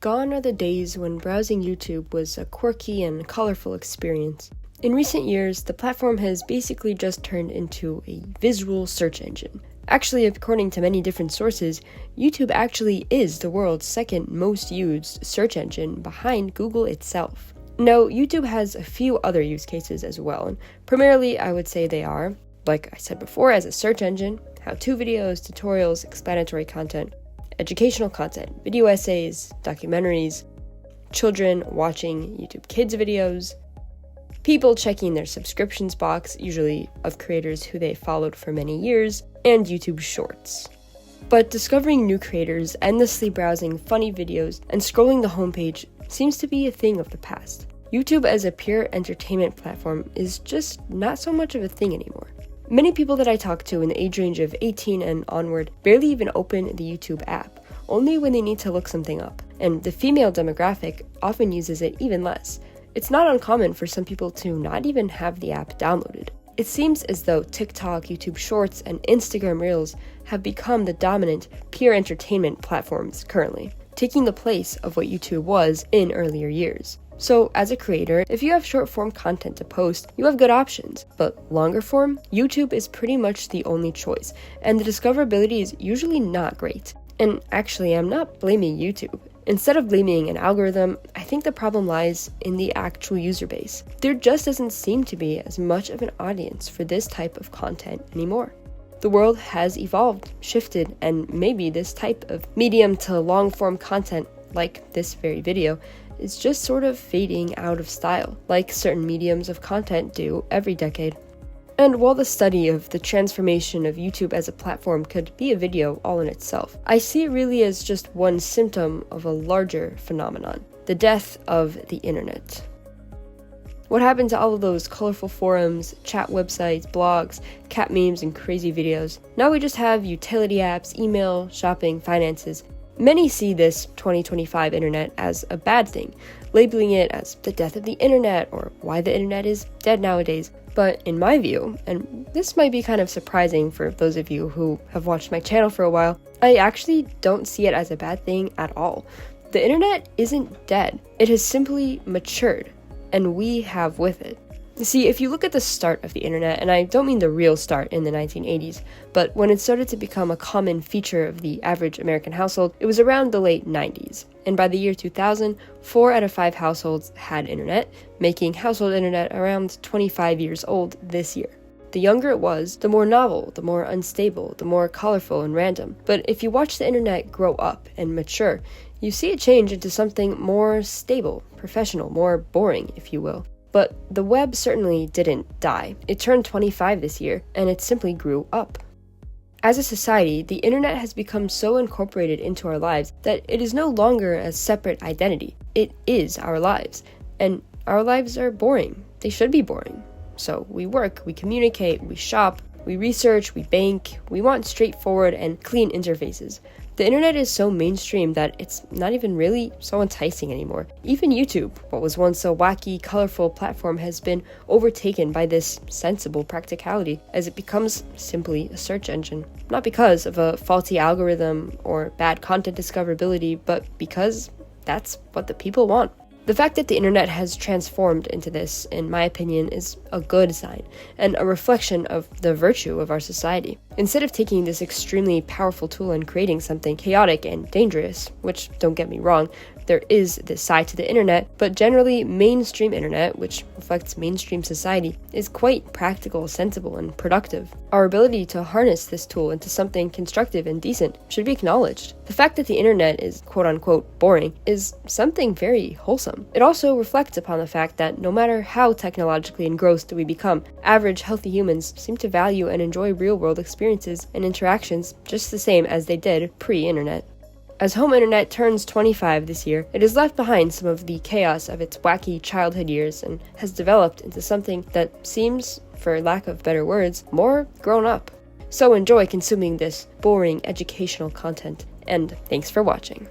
Gone are the days when browsing YouTube was a quirky and colorful experience. In recent years, the platform has basically just turned into a visual search engine. Actually, according to many different sources, YouTube actually is the world's second most used search engine behind Google itself. Now, YouTube has a few other use cases as well, and primarily I would say they are, like I said before, as a search engine, how-to videos, tutorials, explanatory content, educational content, video essays, documentaries, children watching YouTube Kids videos, people checking their subscriptions box, usually of creators who they followed for many years, and YouTube Shorts. But discovering new creators, endlessly browsing funny videos, and scrolling the homepage seems to be a thing of the past. YouTube as a pure entertainment platform is just not so much of a thing anymore. Many people that I talk to in the age range of 18 and onward barely even open the YouTube app, only when they need to look something up, and the female demographic often uses it even less. It's not uncommon for some people to not even have the app downloaded. It seems as though TikTok, YouTube Shorts, and Instagram Reels have become the dominant pure entertainment platforms currently, taking the place of what YouTube was in earlier years. So, as a creator, if you have short-form content to post, you have good options. But longer form, YouTube is pretty much the only choice, and the discoverability is usually not great. And actually, I'm not blaming YouTube. Instead of blaming an algorithm, I think the problem lies in the actual user base. There just doesn't seem to be as much of an audience for this type of content anymore. The world has evolved, shifted, and maybe this type of medium to long-form content, like this very video, is just sort of fading out of style, like certain mediums of content do every decade. And while the study of the transformation of YouTube as a platform could be a video all in itself, I see it really as just one symptom of a larger phenomenon, the death of the internet. What happened to all of those colorful forums, chat websites, blogs, cat memes, and crazy videos? Now we just have utility apps, email, shopping, finances. Many see this 2025 internet as a bad thing, labeling it as the death of the internet or why the internet is dead nowadays. But in my view, and this might be kind of surprising for those of you who have watched my channel for a while, I actually don't see it as a bad thing at all. The internet isn't dead. It has simply matured, and we have with it. You see, if you look at the start of the internet, and I don't mean the real start in the 1980s, but when it started to become a common feature of the average American household, it was around the late 90s. And by the year 2000, 4 out of 5 households had internet, making household internet around 25 years old this year. The younger it was, the more novel, the more unstable, the more colorful and random. But if you watch the internet grow up and mature, you see it change into something more stable, professional, more boring, if you will. But the web certainly didn't die. It turned 25 this year, and it simply grew up. As a society, the internet has become so incorporated into our lives that it is no longer a separate identity. It is our lives, and our lives are boring. They should be boring. So we work, we communicate, we shop, we research, we bank, we want straightforward and clean interfaces. The internet is so mainstream that it's not even really so enticing anymore. Even YouTube, what was once a wacky, colorful platform, has been overtaken by this sensible practicality as it becomes simply a search engine. Not because of a faulty algorithm or bad content discoverability, but because that's what the people want. The fact that the internet has transformed into this, in my opinion, is a good sign and a reflection of the virtue of our society. Instead of taking this extremely powerful tool and creating something chaotic and dangerous, which, don't get me wrong, there is this side to the internet, but generally mainstream internet, which reflects mainstream society, is quite practical, sensible, and productive. Our ability to harness this tool into something constructive and decent should be acknowledged. The fact that the internet is quote-unquote boring is something very wholesome. It also reflects upon the fact that no matter how technologically engrossed we become, average healthy humans seem to value and enjoy real-world experiences and interactions just the same as they did pre-internet. As home internet turns 25 this year, it has left behind some of the chaos of its wacky childhood years and has developed into something that seems, for lack of better words, more grown up. So enjoy consuming this boring educational content, and thanks for watching.